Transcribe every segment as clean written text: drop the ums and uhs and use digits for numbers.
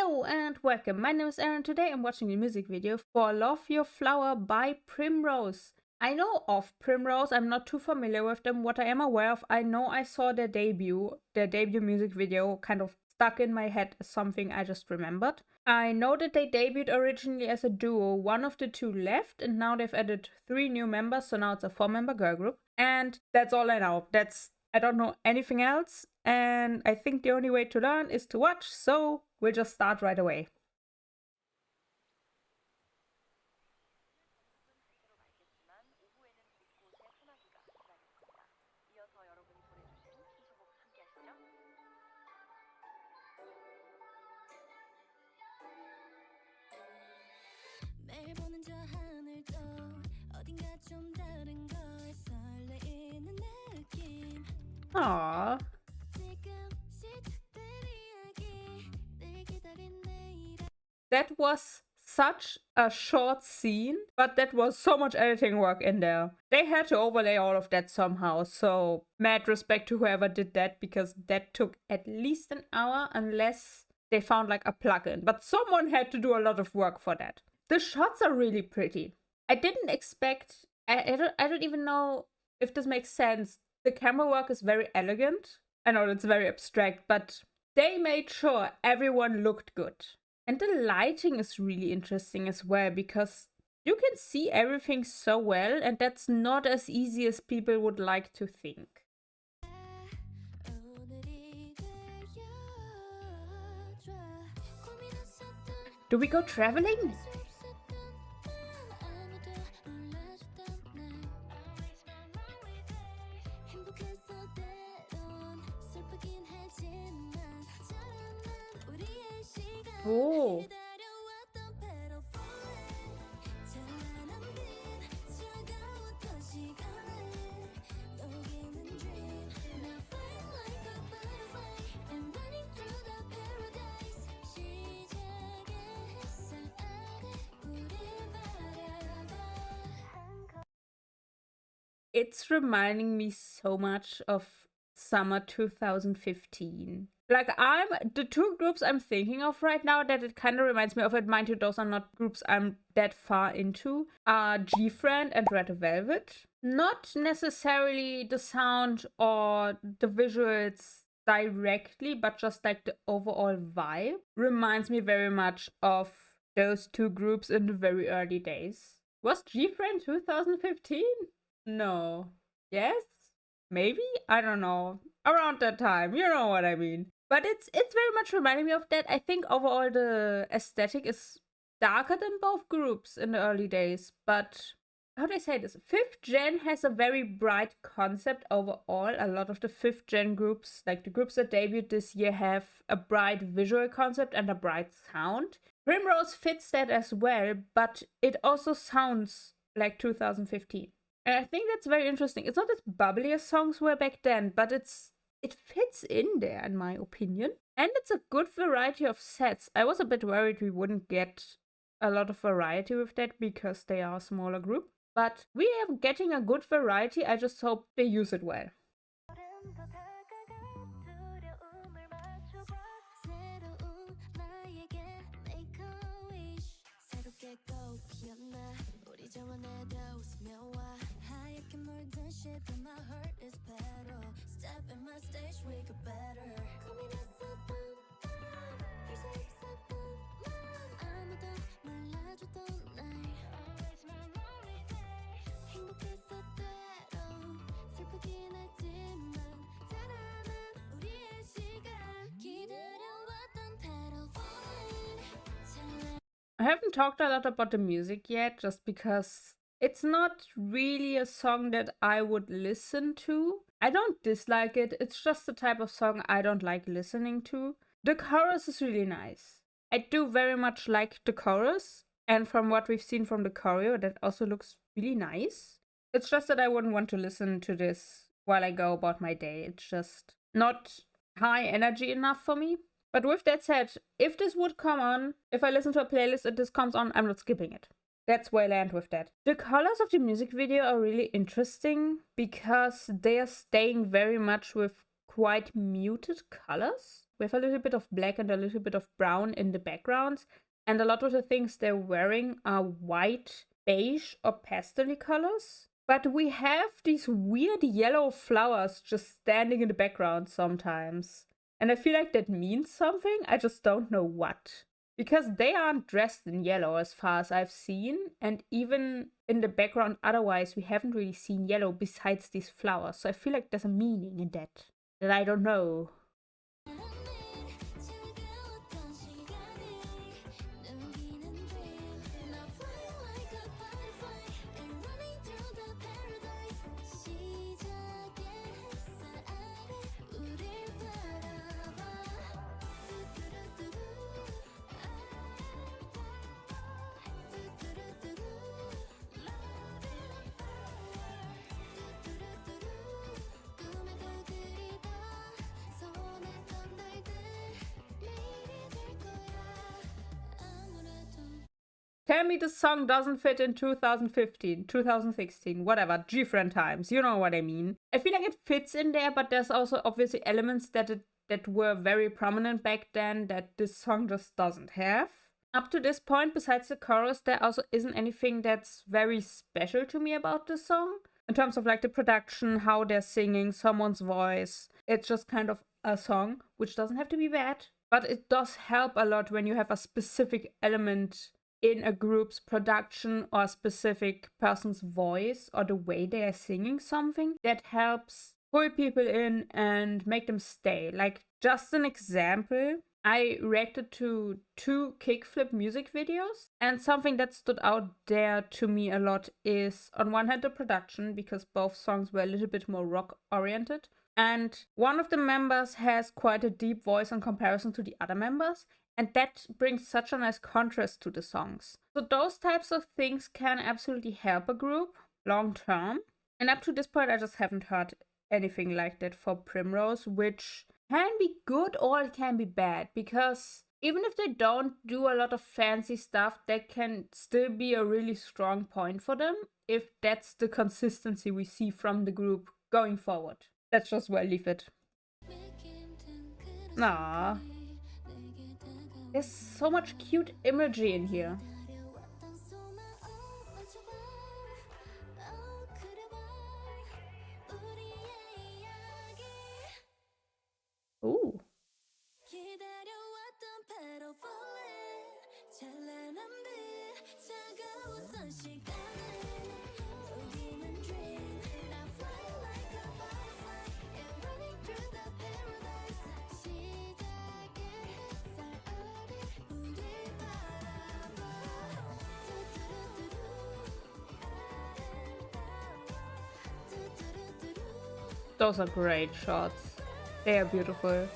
Hello and welcome. My name is Aaron. Today I'm watching a music video for Love Your Flower by PRIMROSE. I know of PRIMROSE, I'm not too familiar with them. What I am aware of, I know I saw their debut music video kind of stuck in my head as something I just remembered. I know that they debuted originally as a duo, one of the two left, and now they've added 3 new members, so now it's a 4-member girl group. And that's all I know. I don't know anything else, and I think the only way to learn is to watch, so we'll just start right away. Aww. That was such a short scene, but that was so much editing work in there. They had to overlay all of that somehow, so mad respect to whoever did that, because that took at least an hour unless they found like a plugin. But someone had to do a lot of work for that. The shots are really pretty. I didn't expect, I don't even know if this makes sense. The camera work is very elegant. I know it's very abstract, but they made sure everyone looked good. And the lighting is really interesting as well, because you can see everything so well, and that's not as easy as people would like to think. Do we go traveling? Oh. It's reminding me so much of summer 2015. Like, the 2 groups I'm thinking of right now that it kind of reminds me of, and mind you, those are not groups I'm that far into, are GFriend and Red Velvet. Not necessarily the sound or the visuals directly, but just like the overall vibe reminds me very much of those 2 groups in the very early days. Was GFriend 2015? No. Yes? Maybe? I don't know. Around that time, you know what I mean. But it's very much reminding me of that. I think overall the aesthetic is darker than both groups in the early days. But how do I say this? 5th Gen has a very bright concept overall. A lot of the 5th Gen groups, like the groups that debuted this year, have a bright visual concept and a bright sound. PRIMROSE fits that as well, but it also sounds like 2015. And I think that's very interesting. It's not as bubbly as songs were back then, but it fits in there, in my opinion. And it's a good variety of sets. I was a bit worried we wouldn't get a lot of variety with that because they are a smaller group. But we are getting a good variety. I just hope they use it well. I haven't talked a lot about the music yet, just because it's not really a song that I would listen to. I don't dislike it, it's just the type of song I don't like listening to. The chorus is really nice. I do very much like the chorus, and from what we've seen from the choreo, that also looks really nice. It's just that I wouldn't want to listen to this while I go about my day. It's just not high energy enough for me. But with that said, if this would come on, if I listen to a playlist and this comes on, I'm not skipping it. That's where I land with that. The colors of the music video are really interesting because they are staying very much with quite muted colors. We have a little bit of black and a little bit of brown in the backgrounds. And a lot of the things they're wearing are white, beige, or pastel colors. But we have these weird yellow flowers just standing in the background sometimes. And I feel like that means something, I just don't know what. Because they aren't dressed in yellow as far as I've seen, and even in the background otherwise, we haven't really seen yellow besides these flowers. So I feel like there's a meaning in that I don't know. Tell me the song doesn't fit in 2015, 2016, whatever, different times, you know what I mean. I feel like it fits in there, but there's also obviously elements that were very prominent back then that this song just doesn't have. Up to this point, besides the chorus, there also isn't anything that's very special to me about this song. In terms of like the production, how they're singing, someone's voice. It's just kind of a song, which doesn't have to be bad. But it does help a lot when you have a specific element in a group's production or a specific person's voice or the way they are singing something that helps pull people in and make them stay. Like, just an example, I reacted to 2 kickflip music videos, and something that stood out there to me a lot is, on one hand, the production, because both songs were a little bit more rock oriented, and one of the members has quite a deep voice in comparison to the other members. And that brings such a nice contrast to the songs. So those types of things can absolutely help a group long term. And up to this point, I just haven't heard anything like that for Primrose, which can be good or it can be bad. Because even if they don't do a lot of fancy stuff, that can still be a really strong point for them if that's the consistency we see from the group going forward. That's just where I leave it. Aww. There's so much cute imagery in here. Ooh. Those are great shots. They are beautiful.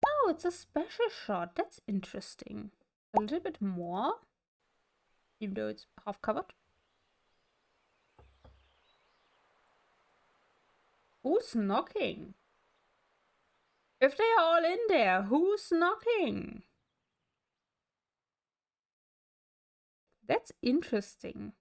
Oh, it's a special shot. That's interesting. A little bit more, even though it's half covered. Who's knocking? If they are all in there, who's knocking? That's interesting.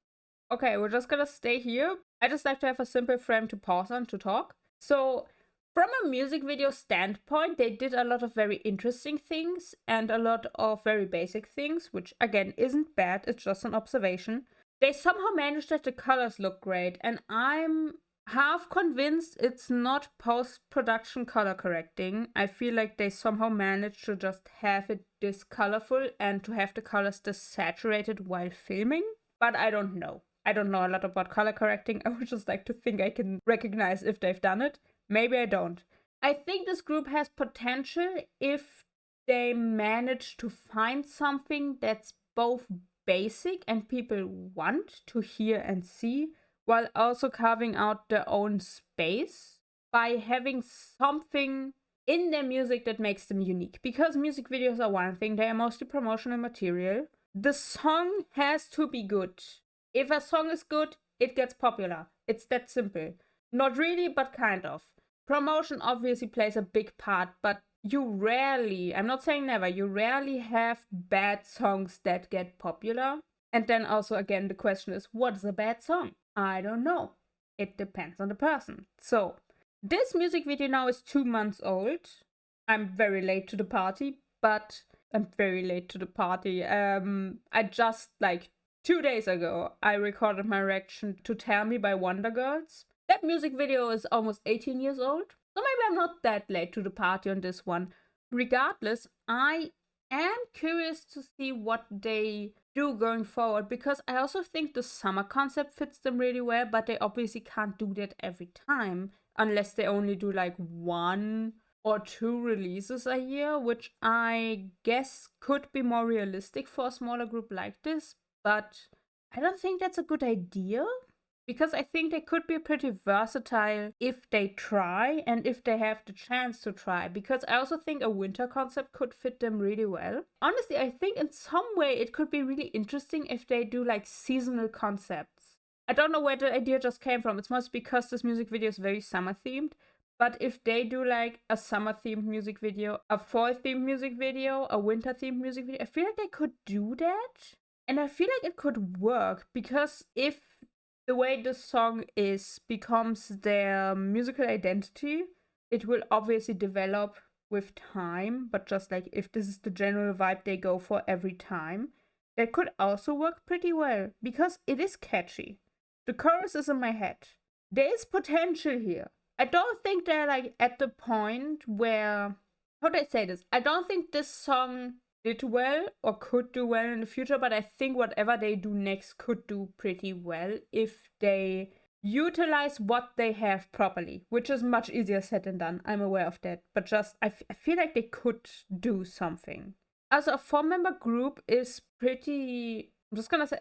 Okay, we're just gonna stay here. I just like to have a simple frame to pause on to talk. So, from a music video standpoint, they did a lot of very interesting things and a lot of very basic things, which again isn't bad, it's just an observation. They somehow managed that the colors look great, and I'm half convinced it's not post-production color correcting. I feel like they somehow managed to just have it this colorful and to have the colors this saturated while filming. But I don't know. I don't know a lot about color correcting. I would just like to think I can recognize if they've done it. Maybe I don't. I think this group has potential if they manage to find something that's both basic and people want to hear and see, while also carving out their own space by having something in their music that makes them unique. Because music videos are one thing, they are mostly promotional material. The song has to be good. If a song is good, it gets popular. It's that simple. Not really, but kind of. Promotion obviously plays a big part, but you rarely, I'm not saying never, you rarely have bad songs that get popular. And then also, again, the question is, what is a bad song? I don't know. It depends on the person. So, this music video now is 2 months old. I'm very late to the party, but I'm very late to the party. I just, like, 2 days ago, I recorded my reaction to Tell Me by Wonder Girls. That music video is almost 18 years old. So maybe I'm not that late to the party on this one. Regardless, I am curious to see what they do going forward, because I also think the summer concept fits them really well, but they obviously can't do that every time unless they only do like 1 or 2 releases a year, which I guess could be more realistic for a smaller group like this, but I don't think that's a good idea. Because I think they could be pretty versatile if they try and if they have the chance to try. Because I also think a winter concept could fit them really well. Honestly, I think in some way it could be really interesting if they do like seasonal concepts. I don't know where the idea just came from. It's mostly because this music video is very summer themed. But if they do like a summer themed music video, a fall themed music video, a winter themed music video, I feel like they could do that. And I feel like it could work, because if the way the song is becomes their musical identity, it will obviously develop with time, but just like if this is the general vibe they go for every time, that could also work pretty well, because it is catchy. The chorus is in my head. There is potential here. I don't think they're like at the point where, how do I say this? I don't think this song did well or could do well in the future, but I think whatever they do next could do pretty well if they utilize what they have properly, which is much easier said than done. I'm aware of that, but just I feel like they could do something. Also, a 4-member group is pretty, I'm just gonna say,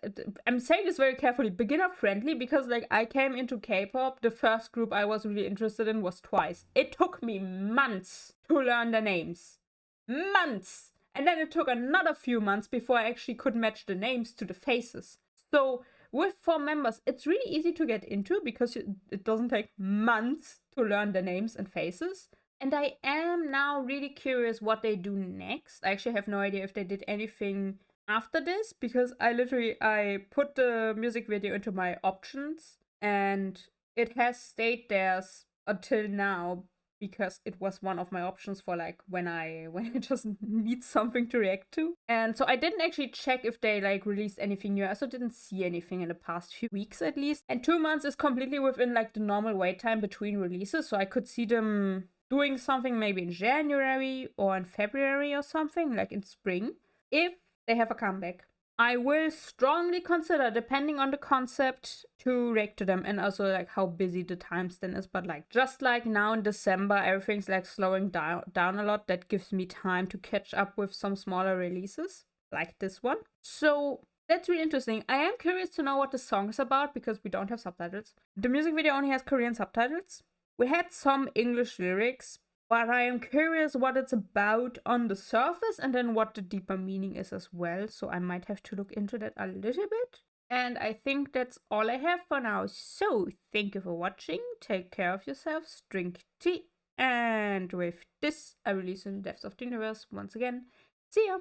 I'm saying this very carefully, beginner friendly, because like I came into K-pop, the first group I was really interested in was Twice. It took me months to learn the names. Months! And then it took another few months before I actually could match the names to the faces. So with 4 members, it's really easy to get into because it doesn't take months to learn the names and faces. And I am now really curious what they do next. I actually have no idea if they did anything after this, because I put the music video into my options and it has stayed there until now, because it was one of my options for like when I just need something to react to. And so I didn't actually check if they like released anything new. I also didn't see anything in the past few weeks at least. And 2 months is completely within like the normal wait time between releases. So I could see them doing something maybe in January or in February or something, like in spring, if they have a comeback. I will strongly consider, depending on the concept, to react to them, and also like how busy the time span is. But like just like now in December, everything's like slowing down a lot. That gives me time to catch up with some smaller releases like this one. So that's really interesting. I am curious to know what the song is about, because we don't have subtitles. The music video only has Korean subtitles. We had some English lyrics, but I am curious what it's about on the surface, and then what the deeper meaning is as well. So I might have to look into that a little bit. And I think that's all I have for now. So thank you for watching. Take care of yourselves. Drink tea. And with this, I release in the depths of the universe once again. See ya!